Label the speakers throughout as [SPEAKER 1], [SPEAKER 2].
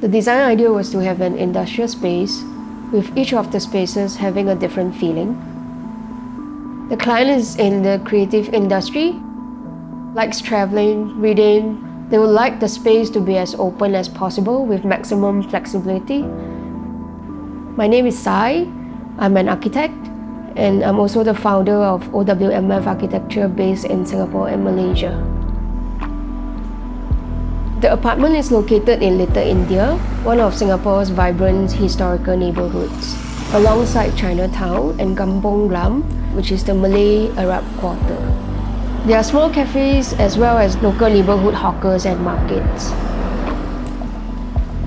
[SPEAKER 1] The design idea was to have an industrial space, with each of the spaces having a different feeling. The client is in the creative industry, likes traveling, reading. They would like the space to be as open as possible with maximum flexibility. My name is Sy. I'm an architect, and I'm also the founder of OWMF Architecture based in Singapore and Malaysia. The apartment is located in Little India, one of Singapore's vibrant historical neighborhoods, alongside Chinatown and Kampong Glam, which is the Malay Arab quarter. There are small cafes as well as local neighborhood hawkers and markets.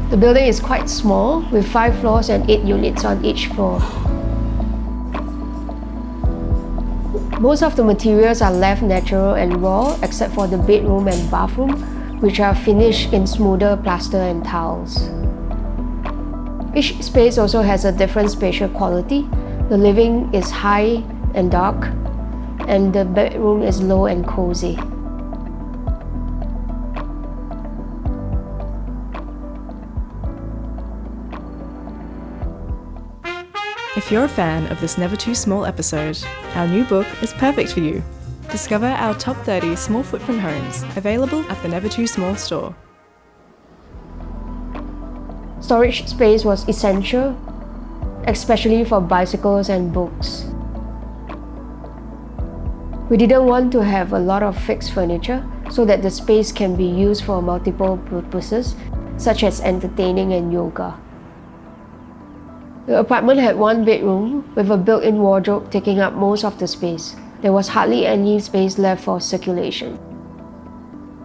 [SPEAKER 1] The building is quite small, with 5 floors and 8 units on each floor. Most of the materials are left natural and raw, except for the bedroom and bathroom, which are finished in smoother plaster and tiles. Each space also has a different spatial quality. The living is high and dark, and the bedroom is low and cozy.
[SPEAKER 2] If you're a fan of this Never Too Small episode, our new book is perfect for you. Discover our top 30 small footprint homes, available at the Never Too Small store.
[SPEAKER 1] Storage space was essential, especially for bicycles and books. We didn't want to have a lot of fixed furniture so that the space can be used for multiple purposes, such as entertaining and yoga. The apartment had 1 bedroom with a built-in wardrobe taking up most of the space. There was hardly any space left for circulation.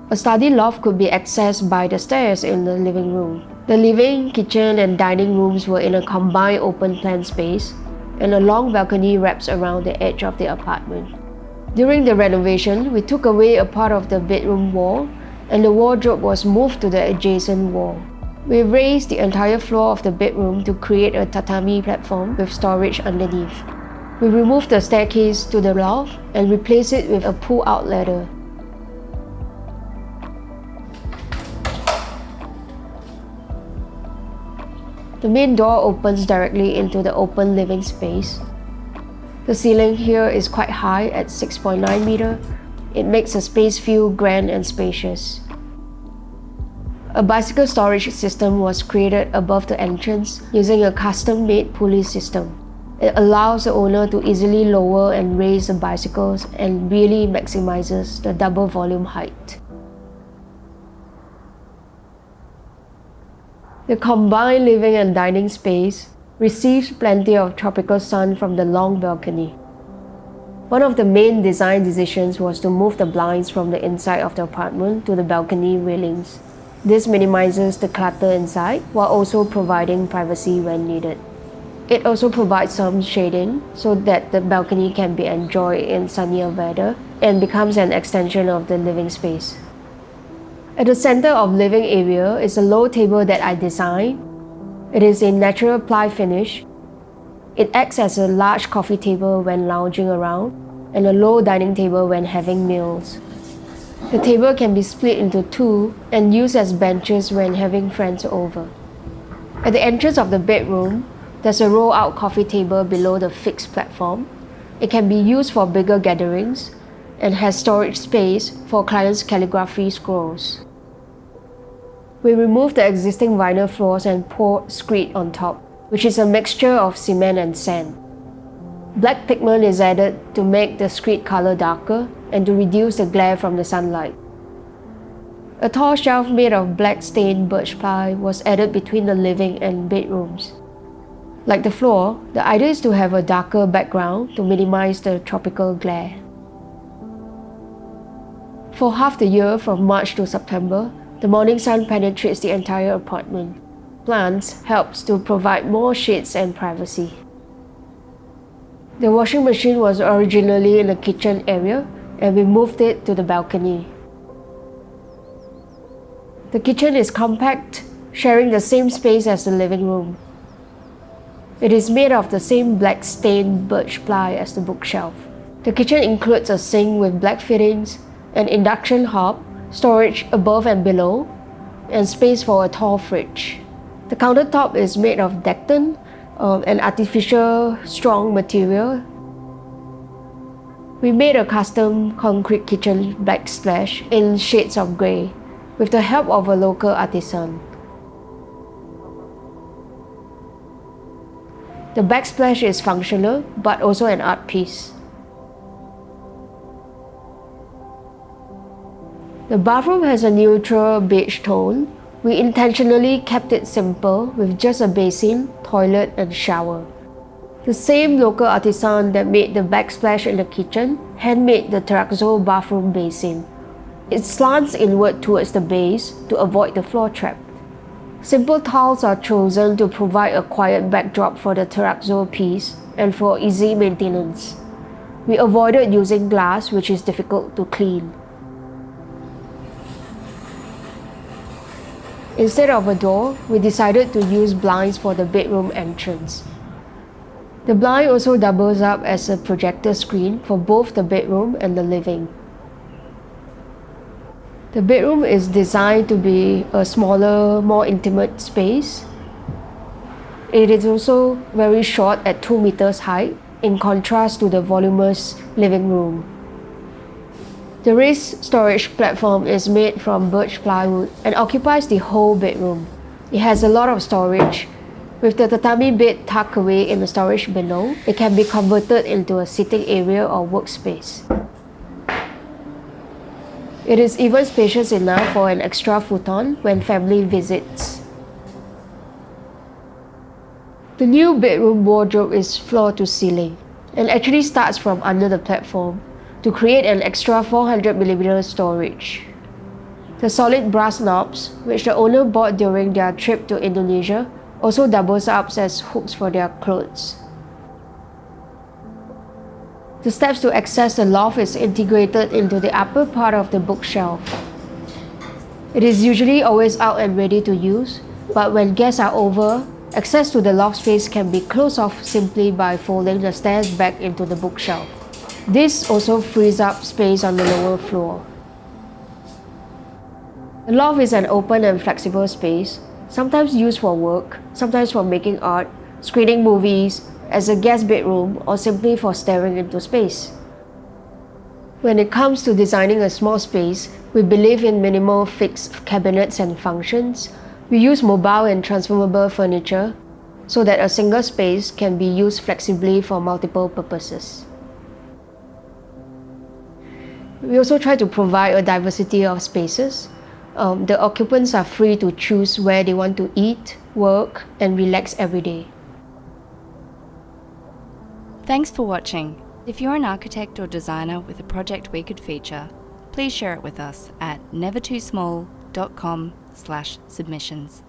[SPEAKER 1] A study loft could be accessed by the stairs in the living room. The living, kitchen, and dining rooms were in a combined open-plan space, and a long balcony wraps around the edge of the apartment. During the renovation, we took away a part of the bedroom wall, and the wardrobe was moved to the adjacent wall. We raised the entire floor of the bedroom to create a tatami platform with storage underneath. We removed the staircase to the loft and replaced it with a pull-out ladder. The main door opens directly into the open living space. The ceiling here is quite high at 6.9 metre. It makes the space feel grand and spacious. A bicycle storage system was created above the entrance using a custom-made pulley system. It allows the owner to easily lower and raise the bicycles and really maximizes the double volume height. The combined living and dining space receives plenty of tropical sun from the long balcony. One of the main design decisions was to move the blinds from the inside of the apartment to the balcony railings. This minimizes the clutter inside while also providing privacy when needed. It also provides some shading so that the balcony can be enjoyed in sunnier weather and becomes an extension of the living space. At the center of living area is a low table that I designed. It is in natural ply finish. It acts as a large coffee table when lounging around and a low dining table when having meals. The table can be split into 2 and used as benches when having friends over. At the entrance of the bedroom, there's a roll-out coffee table below the fixed platform. It can be used for bigger gatherings and has storage space for clients' calligraphy scrolls. We removed the existing vinyl floors and poured screed on top, which is a mixture of cement and sand. Black pigment is added to make the screed color darker and to reduce the glare from the sunlight. A tall shelf made of black stained birch ply was added between the living and bedrooms. Like the floor, the idea is to have a darker background to minimize the tropical glare. For half the year, from March to September, the morning sun penetrates the entire apartment. Plants helps to provide more shades and privacy. The washing machine was originally in the kitchen area, and we moved it to the balcony. The kitchen is compact, sharing the same space as the living room. It is made of the same black stained birch ply as the bookshelf. The kitchen includes a sink with black fittings, an induction hob, storage above and below, and space for a tall fridge. The countertop is made of Decton, an artificial strong material. We made a custom concrete kitchen backsplash in shades of grey with the help of a local artisan. The backsplash is functional but also an art piece. The bathroom has a neutral beige tone. We intentionally kept it simple with just a basin, toilet and shower. The same local artisan that made the backsplash in the kitchen handmade the terrazzo bathroom basin. It slants inward towards the base to avoid the floor trap. Simple tiles are chosen to provide a quiet backdrop for the terrazzo piece and for easy maintenance. We avoided using glass, which is difficult to clean. Instead of a door, we decided to use blinds for the bedroom entrance. The blind also doubles up as a projector screen for both the bedroom and the living. The bedroom is designed to be a smaller, more intimate space. It is also very short at 2 meters height, in contrast to the voluminous living room. The raised storage platform is made from birch plywood and occupies the whole bedroom. It has a lot of storage. With the tatami bed tucked away in the storage below, it can be converted into a sitting area or workspace. It is even spacious enough for an extra futon when family visits. The new bedroom wardrobe is floor to ceiling and actually starts from under the platform to create an extra 400mm storage. The solid brass knobs, which the owner bought during their trip to Indonesia, also doubles up as hooks for their clothes. The steps to access the loft is integrated into the upper part of the bookshelf. It is usually always out and ready to use, but when guests are over, access to the loft space can be closed off simply by folding the stairs back into the bookshelf. This also frees up space on the lower floor. The loft is an open and flexible space, sometimes used for work, sometimes for making art, screening movies, as a guest bedroom, or simply for staring into space. When it comes to designing a small space, we believe in minimal fixed cabinets and functions. We use mobile and transformable furniture so that a single space can be used flexibly for multiple purposes. We also try to provide a diversity of spaces. The occupants are free to choose where they want to eat, work, and relax every day.
[SPEAKER 3] Thanks for watching. If you're an architect or designer with a project we could feature, please share it with us at nevertoosmall.com/submissions.